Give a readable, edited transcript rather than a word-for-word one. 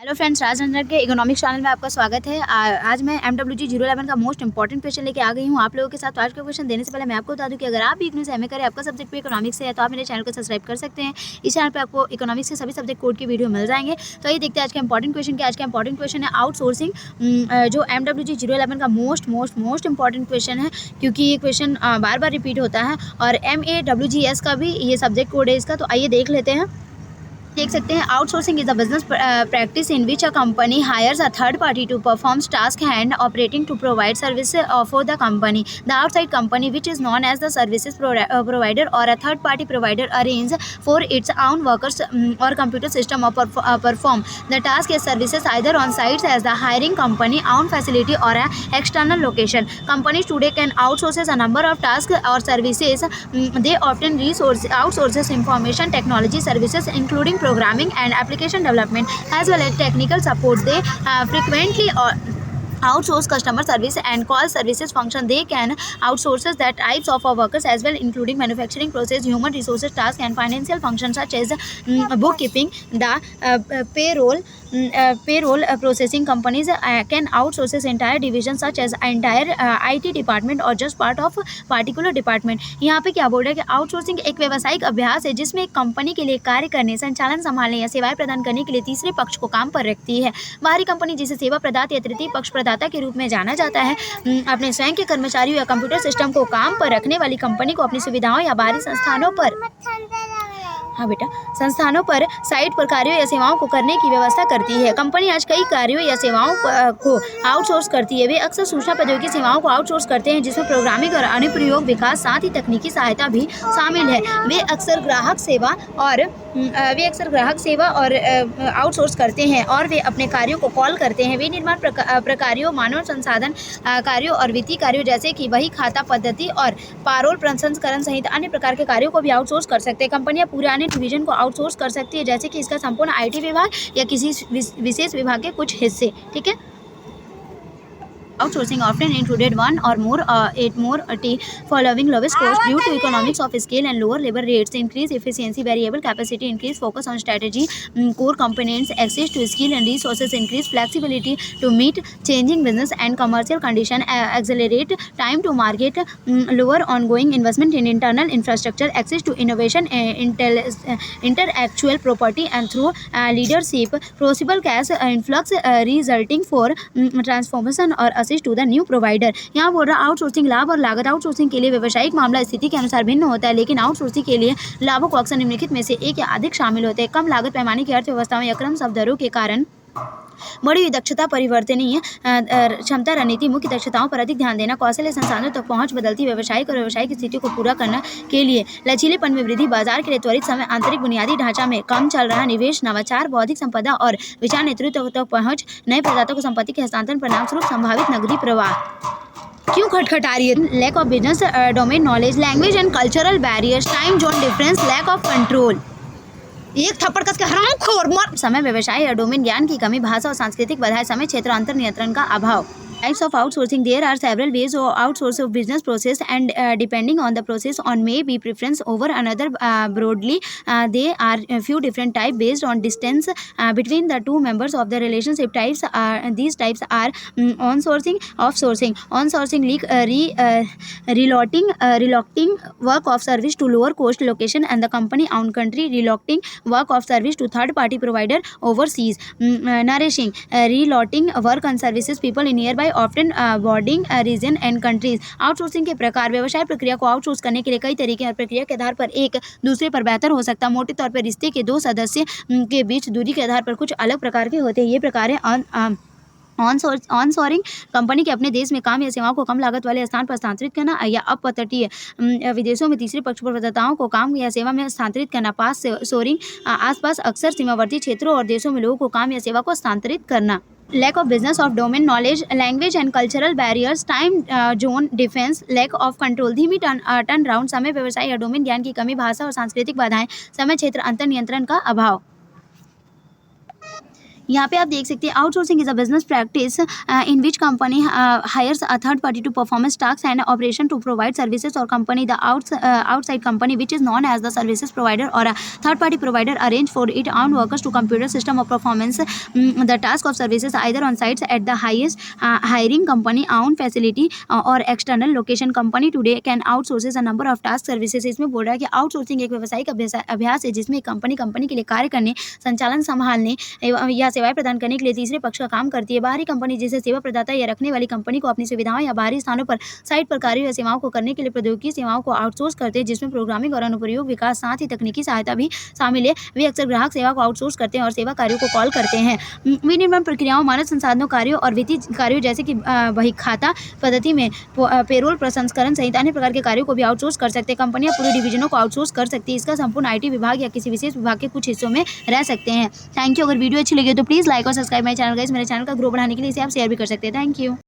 Hello friends, Rajnandan के economics channel में आपका स्वागत है। आज मैं MWG 011 का मोस्ट इंपॉर्टेंट क्वेश्चन लेके आ गई हूँ आप लोगों के साथ। तो आज का क्वेश्चन देने से पहले मैं आपको बता दूं कि अगर आप भी इग्नू से एमए करें, आपका सब्जेक्ट भी इकोनॉमिक्स है, तो आप मेरे चैनल को सब्सक्राइब कर सकते हैं। इस चैनल पर आपको इकोनॉमिक्स के सभी सब्जेक्ट कोड की वीडियो मिल जाएंगे। तो ये देखते हैं आज का इंपॉर्टेंट क्वेश्चन। आज का इंपॉर्टेंट क्वेश्चन है आउटसोर्सिंग, जो MWG 011 का मोस्ट इंपॉर्टेंट क्वेश्चन है, क्योंकि ये क्वेश्चन बार बार रिपीट होता है। और MAWGS का भी ये सब्जेक्ट कोड है इसका। तो आइए देख लेते हैं। देख सकते हैं, outsourcing is a business practice in which a company hires a third party to perform task and operating to provide service for the company. The outside company which is known as the services provider or a third party provider arrange for its own workers or computer system or perform the task as services either on sites as the hiring company own facility or a external location. Companies today can outsource a number of tasks or services. They often outsources information technology services including programming and application development as well as technical support. They frequently outsource customer service and call services function. They can outsource the types of workers as well, including manufacturing process, human resources task and financial functions such as bookkeeping, the payroll processing. Companies can outsource entire division such as entire IT department or just part of particular department. यहाँ पे क्या बोल रहा है कि outsourcing एक व्यावसायिक अभ्यास है जिसमें एक कंपनी के लिए कार्य करने, संचालन संभालने या सेवाएं प्रदान करने के लिए तीसरे पक्ष को काम पर रखती है। बाहरी कंपनी जिसे सेवा प्रदाता या तृतीय पक्ष प्रदाता के रूप में जाना जाता है, अपने स्वयं के कर्मचारियों या कंप्यूटर सिस्टम को काम पर रखने वाली कंपनी को अपनी सुविधाओं या बाहरी संस्थानों पर साइट पर कार्यों या सेवाओं को करने की व्यवस्था करती है। कंपनी आज कई कार्यों या सेवाओं को आउटसोर्स करती है। वे अक्सर सूचना प्रौद्योगिकी सेवाओं को आउटसोर्स करते हैं, जिसमें प्रोग्रामिंग और अनुप्रयोग विकास साथ ही तकनीकी सहायता भी शामिल है। वे अक्सर ग्राहक सेवा और आउटसोर्स करते हैं और वे अपने कार्यों को कॉल करते हैं। वे निर्माण प्रकारों, मानव संसाधन कार्यों और वित्तीय कार्यों जैसे कि बही खाता पद्धति और पारोल प्रसंस्करण सहित अन्य प्रकार के कार्यों को भी आउटसोर्स कर सकते हैं। कंपनियां पुराने डिवीजन को आउटसोर्स कर सकती है, जैसे कि इसका संपूर्ण IT विभाग या किसी विशेष विभाग के कुछ हिस्से। ठीक है। Outsourcing often included one or more following lowest cost due to economics of scale and lower labor rates, increase efficiency, variable capacity, increase focus on strategy, core components, access to skill and resources, increase flexibility to meet changing business and commercial condition, accelerate time to market, lower ongoing investment in internal infrastructure, access to innovation, intellectual property, and through leadership, possible cash influx resulting for transformation और assist to the new provider. यहाँ बोल रहा outsourcing लाभ और लागत। Outsourcing के लिए व्यवसायिक मामला स्थिति के अनुसार भिन्न होता है, लेकिन आउटसोर्सिंग के लिए लाभों को अक्सर निम्नलिखित में से एक या अधिक शामिल होते हैं। कम लागत पैमाने की अर्थव्यवस्थाओं या क्रम दरों के कारण बढ़ी हुई दक्षता, परिवर्तनीय क्षमता, रणनीति, मुख्य दक्षताओं पर अधिक ध्यान देना, कौशल संसाधनों तक पहुंच, बदलती व्यावसायिक और व्यावसायिक स्थितियों को पूरा करने के लिए लचीलेपन में वृद्धि, बाजार के लिए त्वरित समय, आंतरिक बुनियादी ढांचा में कम चल रहा निवेश, नवाचार, बौद्धिक संपदा और विचार नेतृत्व तक पहुंच, नए प्रदाताओं को संपत्ति के हस्तांतरण, परिणाम स्वरूप संभावित नकदी प्रवाह। क्यों खटखटा रही है? Lack of business domain knowledge, language and cultural barriers, time zone difference, lack of control. एक थप्पड़ कस के हराम खोर मर। समय, व्यवसाय या डोमेन ज्ञान की कमी, भाषा और सांस्कृतिक बाधाएं, समय, क्षेत्र, अंतर नियंत्रण का अभाव। Types of outsourcing. There are several ways of outsource of business process, and depending on the process, on may be preference over another. Broadly, there are a few different types based on distance between the two members of the relationship. These types are onsourcing, offsourcing. Onsourcing, relocating work of service to lower cost location and the company owned country. Relocating work of service to third party provider overseas. Nourishing, relocating work and services people in nearby often bordering region and countries. Outsourcing के प्रकार। व्यवसाय प्रक्रिया को outsource करने के लिए कई तरीके और प्रक्रिया के आधार पर एक दूसरे पर बेहतर हो सकता है। मोटे तौर पर रिश्ते के दो सदस्य के बीच दूरी के आधार पर कुछ अलग प्रकार के होते हैं। ये प्रकार है ऑनसोरिंग, कंपनी के अपने देश में काम या सेवाओं को कम लागत वाले स्थान पर स्थानांतरित करना, या अपतटीय विदेशों में तीसरे पक्ष प्रदाताओं को काम या सेवा में स्थानांतरित करना। पास सोरिंग, आसपास अक्सर सीमावर्ती क्षेत्रों और देशों में लोगों को काम या सेवा को स्थानांतरित करना। Lack of business of domain knowledge, language and cultural barriers, time zone defence, lack of control, धीमी टर्न राउंड, समय, व्यवसाय या डोमेन ज्ञान की कमी, भाषा और सांस्कृतिक बाधाएं, समय, क्षेत्र, अंतर नियंत्रण का अभाव। यहाँ पे आप देख सकते हैं outsourcing is a business practice in which company hires a third party to performance task and operation to provide services और company the outside company which is known as the services provider or a third party provider arrange for its own workers to computer system of performance the task of services either on sites at the highest hiring company own facility or external location company today can outsources a number of task services। इसमें बोल रहा है कि outsourcing एक व्यावसायिक अभ्यास है जिसमें कंपनी के लिए कार्य करने, संचालन संभालने या सेवाएं प्रदान करने के लिए तीसरे पक्ष का काम करती है। बाहरी कंपनी जैसे सेवा प्रदाता या रखने वाली कंपनी को अपनी सुविधाओं या बाहरी स्थानों पर साइट पर कार्यों या सेवाओं को करने के लिए प्रौद्योगिकी सेवाओं को आउटसोर्स करते हैं, जिसमें प्रोग्रामिंग और अनुप्रयोग विकास साथ ही तकनीकी सहायता भी शामिल है। वे अक्सर ग्राहक सेवा को आउटसोर्स करते हैं और सेवा कार्यों को कॉल करते हैं। विनिर्माण प्रक्रियाओं, मानव संसाधनों कार्यों और वित्तीय कार्यों जैसे कि बही खाता पद्धति में पेरोल प्रसंस्करण सहित अन्य प्रकार के कार्यों को भी आउटसोर्स कर सकते हैं। कंपनियां पूरे डिवीजनों को आउटसोर्स कर सकती है। इसका संपूर्ण आईटी विभाग या किसी विशेष विभाग के कुछ हिस्सों में रह सकते हैं। Thank you. अगर वीडियो अच्छी लगी तो प्लीज़ लाइक और सब्सक्राइब माय चैनल गाइस। मेरे चैनल का ग्रो बढ़ाने के लिए इसे आप शेयर भी कर सकते हैं। Thank you.